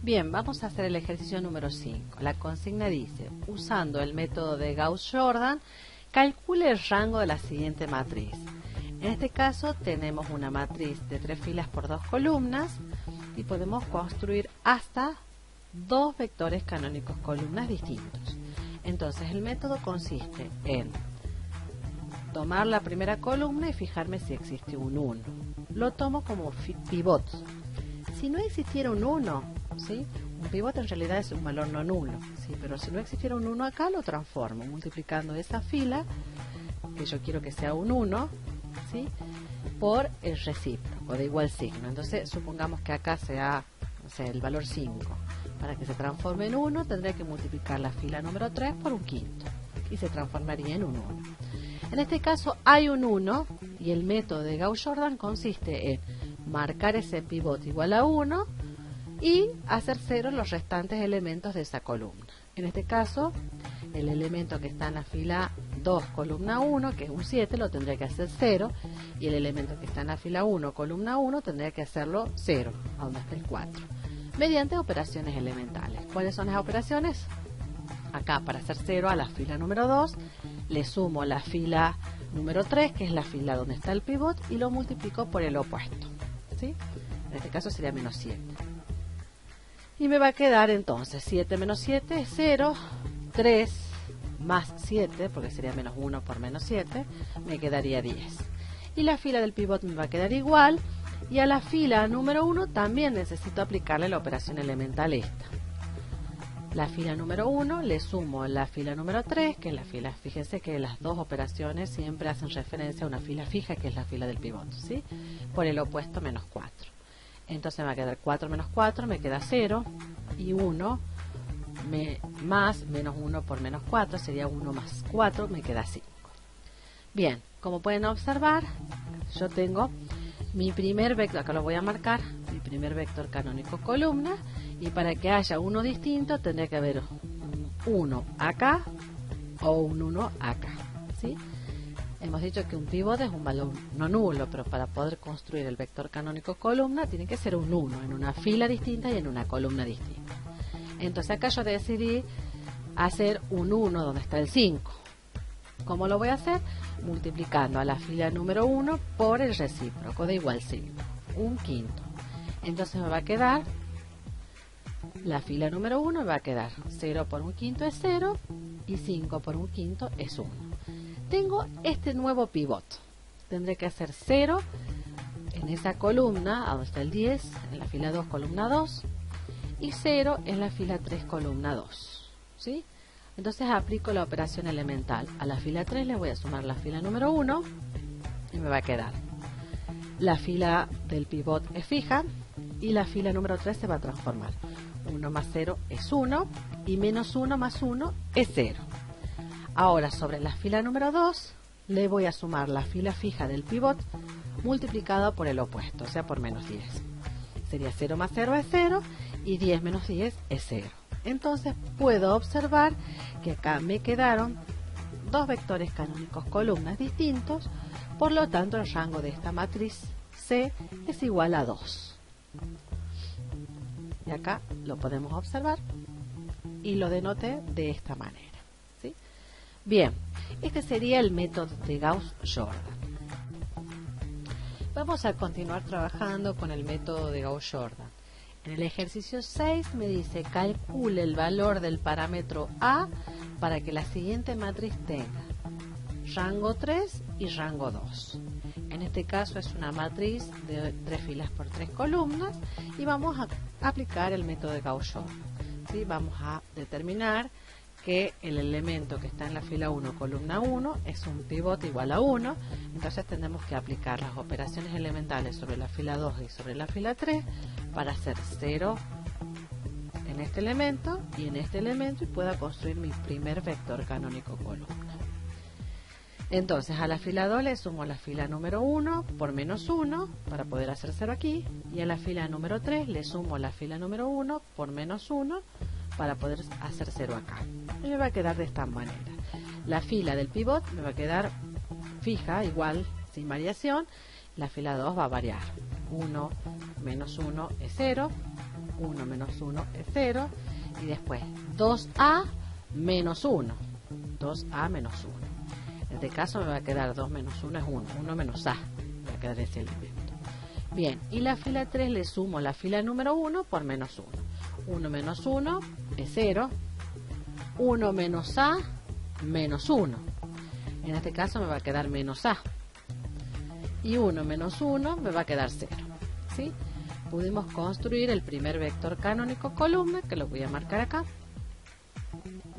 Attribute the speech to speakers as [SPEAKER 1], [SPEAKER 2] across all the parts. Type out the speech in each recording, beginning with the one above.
[SPEAKER 1] Bien, vamos a hacer el ejercicio número 5. La consigna dice, usando el método de Gauss-Jordan, calcule el rango de la siguiente matriz. En este caso tenemos una matriz de 3 filas por 2 columnas y podemos construir hasta 2 vectores canónicos columnas distintos. Entonces el método consiste en tomar la primera columna y fijarme si existe un 1. Lo tomo como pivot. Si no existiera un 1, ¿sí? Un pivot en realidad es un valor no nulo, ¿sí? Pero si no existiera un 1 acá, lo transformo multiplicando esa fila, que yo quiero que sea un 1, ¿sí? Por el recíproco de igual signo. Entonces supongamos que acá sea, no sé, el valor 5. Para que se transforme en 1 tendré que multiplicar la fila número 3 por un quinto y se transformaría en un 1. En este caso hay un 1 y el método de Gauss-Jordan consiste en marcar ese pivot igual a 1 y hacer 0 los restantes elementos de esa columna. En este caso, el elemento que está en la fila 2, columna 1, que es un 7, lo tendría que hacer 0, y el elemento que está en la fila 1, columna 1, tendría que hacerlo 0, a donde está el 4, mediante operaciones elementales. ¿Cuáles son las operaciones? Acá, para hacer 0 a la fila número 2, le sumo la fila número 3, que es la fila donde está el pivot, y lo multiplico por el opuesto, ¿sí? En este caso sería menos 7. Y me va a quedar entonces 7 menos 7 es 0, 3 más 7, porque sería menos 1 por menos 7, me quedaría 10. Y la fila del pivot me va a quedar igual, y a la fila número 1 también necesito aplicarle la operación elemental esta. La fila número 1 le sumo la fila número 3, que es la fila, fíjense que las dos operaciones siempre hacen referencia a una fila fija, que es la fila del pivot, ¿sí? Por el opuesto menos 4. Entonces me va a quedar 4 menos 4, me queda 0, y 1 más menos 1 por menos 4, sería 1 más 4, me queda 5. Bien, como pueden observar, yo tengo mi primer vector, acá lo voy a marcar, mi primer vector canónico columna, y para que haya uno distinto tendría que haber un 1 acá o un 1 acá, ¿sí? Hemos dicho que un pivot es un valor no nulo, pero para poder construir el vector canónico columna tiene que ser un 1 en una fila distinta y en una columna distinta. Entonces acá yo decidí hacer un 1 donde está el 5. ¿Cómo lo voy a hacer? Multiplicando a la fila número 1 por el recíproco de igual signo, un quinto. Entonces me va a quedar, la fila número 1 me va a quedar 0 por un quinto es 0 y 5 por un quinto es 1. Tengo este nuevo pivot. Tendré que hacer 0 en esa columna, a donde está el 10, en la fila 2, columna 2, y 0 en la fila 3, columna 2, ¿sí? Entonces aplico la operación elemental. A la fila 3 le voy a sumar la fila número 1 y me va a quedar. La fila del pivot es fija y la fila número 3 se va a transformar. 1 más 0 es 1 y menos 1 más 1 es 0. Ahora sobre la fila número 2 le voy a sumar la fila fija del pivot multiplicada por el opuesto, o sea por menos 10. Sería 0 más 0 es 0 y 10 menos 10 es 0. Entonces puedo observar que acá me quedaron dos vectores canónicos columnas distintos, por lo tanto el rango de esta matriz C es igual a 2. Y acá lo podemos observar y lo denoté de esta manera, ¿sí? Bien, este sería el método de Gauss-Jordan. Vamos a continuar trabajando con el método de Gauss-Jordan. En el ejercicio 6 me dice, calcule el valor del parámetro A para que la siguiente matriz tenga rango 3 y rango 2. En este caso es una matriz de 3 filas por 3 columnas y vamos a aplicar el método de Gauss-Jordan, ¿sí? Vamos a determinar que el elemento que está en la fila 1, columna 1, es un pivot igual a 1, entonces tendremos que aplicar las operaciones elementales sobre la fila 2 y sobre la fila 3 para hacer 0 en este elemento y en este elemento y pueda construir mi primer vector canónico columna. Entonces a la fila 2 le sumo la fila número 1 por menos 1 para poder hacer 0 aquí, y a la fila número 3 le sumo la fila número 1 por menos 1 para poder hacer 0 acá. Y me va a quedar de esta manera. La fila del pivot me va a quedar fija, igual, sin variación. La fila 2 va a variar. 1 menos 1 es 0. 1 menos 1 es 0. Y después 2a menos 1. 2a menos 1. En este caso me va a quedar 2 menos 1 es 1. 1 menos a. Me va a quedar ese elemento. Bien, y la fila 3 le sumo la fila número 1 por menos 1. 1 menos 1 es 0. 1 menos a menos 1. En este caso me va a quedar menos a. Y 1 menos 1 me va a quedar 0. ¿Sí? Pudimos construir el primer vector canónico columna, que lo voy a marcar acá.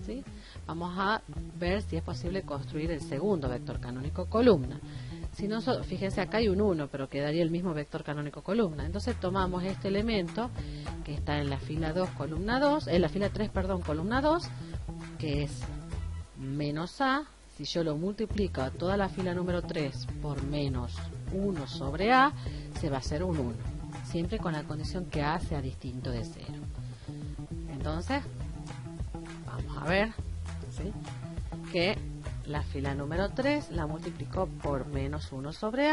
[SPEAKER 1] ¿Sí? Vamos a ver si es posible construir el segundo vector canónico columna. Si no, fíjense, acá hay un 1, pero quedaría el mismo vector canónico columna. Entonces tomamos este elemento que está en la fila 2, columna 2, en la fila 3, perdón, columna 2, que es menos a. Si yo lo multiplico a toda la fila número 3 por menos 1 sobre a, se va a hacer un 1. Siempre con la condición que a sea distinto de 0. Entonces, vamos a ver, ¿sí?, que la fila número 3 la multiplicó por menos 1 sobre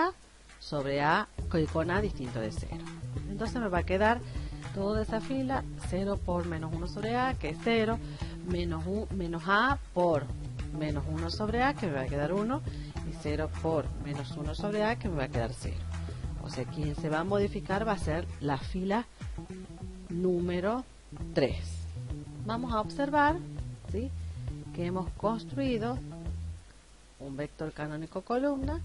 [SPEAKER 1] a con a distinto de 0. Entonces me va a quedar toda esa fila 0 por menos 1 sobre a, que es 0, menos a por menos 1 sobre a, que me va a quedar 1, y 0 por menos 1 sobre a, que me va a quedar 0. O sea, quien se va a modificar va a ser la fila número 3. Vamos a observar, ¿sí?, que hemos construido un vector canónico columna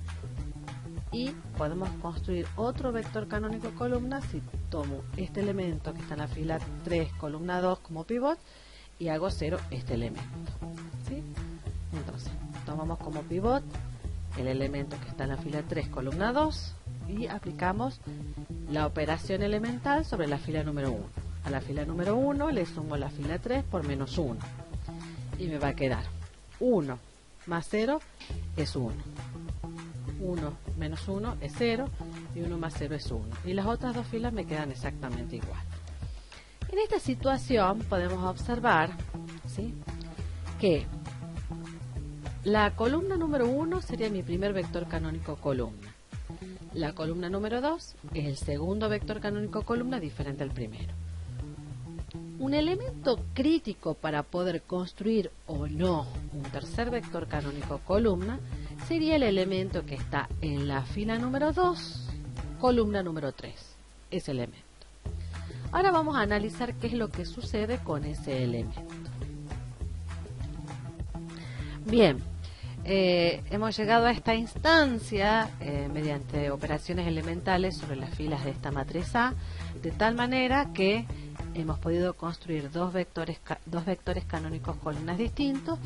[SPEAKER 1] y podemos construir otro vector canónico columna si tomo este elemento que está en la fila 3, columna 2 como pivot y hago 0 este elemento. ¿Sí? Entonces, tomamos como pivot el elemento que está en la fila 3, columna 2 y aplicamos la operación elemental sobre la fila número 1. A la fila número 1 le sumo la fila 3 por menos 1 y me va a quedar 1 más 0 es 1. 1 menos 1 es 0 y 1 más 0 es 1. Y las otras dos filas me quedan exactamente igual. En esta situación podemos observar, ¿sí?, que la columna número 1 sería mi primer vector canónico columna. La columna número 2 es el segundo vector canónico columna diferente al primero. Un elemento crítico para poder construir o no un tercer vector canónico columna sería el elemento que está en la fila número 2, columna número 3, ese elemento. Ahora vamos a analizar qué es lo que sucede con ese elemento. Bien, hemos llegado a esta instancia mediante operaciones elementales sobre las filas de esta matriz A, de tal manera que hemos podido construir dos vectores canónicos columnas distintos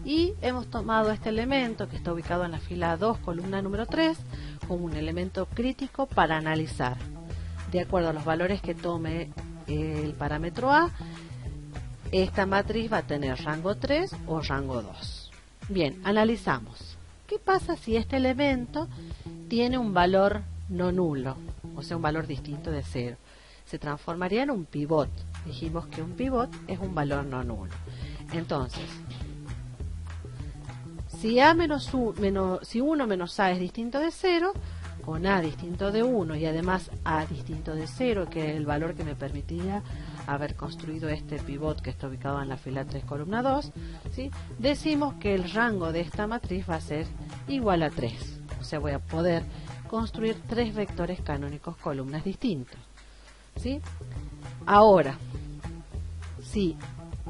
[SPEAKER 1] y hemos tomado este elemento que está ubicado en la fila 2, columna número 3, como un elemento crítico para analizar. De acuerdo a los valores que tome el parámetro A, esta matriz va a tener rango 3 o rango 2. Bien, analizamos. ¿Qué pasa si este elemento tiene un valor no nulo, o sea, un valor distinto de 0? Se transformaría en un pivot. Dijimos que un pivot es un valor no nulo. Entonces, si 1 menos a es distinto de 0, con a distinto de 1 y además a distinto de 0, que es el valor que me permitiría haber construido este pivot que está ubicado en la fila 3, columna 2, ¿sí?, decimos que el rango de esta matriz va a ser igual a 3. O sea, voy a poder construir 3 vectores canónicos columnas distintos. ¿Sí? Ahora, si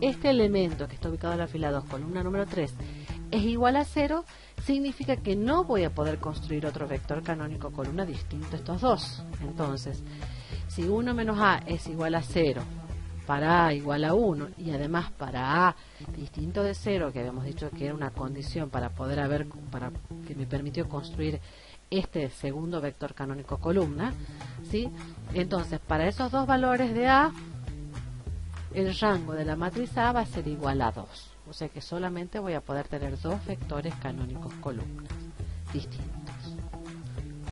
[SPEAKER 1] este elemento que está ubicado en la fila 2, columna número 3, es igual a 0, significa que no voy a poder construir otro vector canónico columna distinto a estos dos. Entonces, si 1 menos a es igual a 0, para a igual a 1, y además para a distinto de 0, que habíamos dicho que era una condición para que me permitió construir este segundo vector canónico columna, ¿sí? Entonces, para esos dos valores de A, el rango de la matriz A va a ser igual a 2. O sea que solamente voy a poder tener dos vectores canónicos columnas distintos.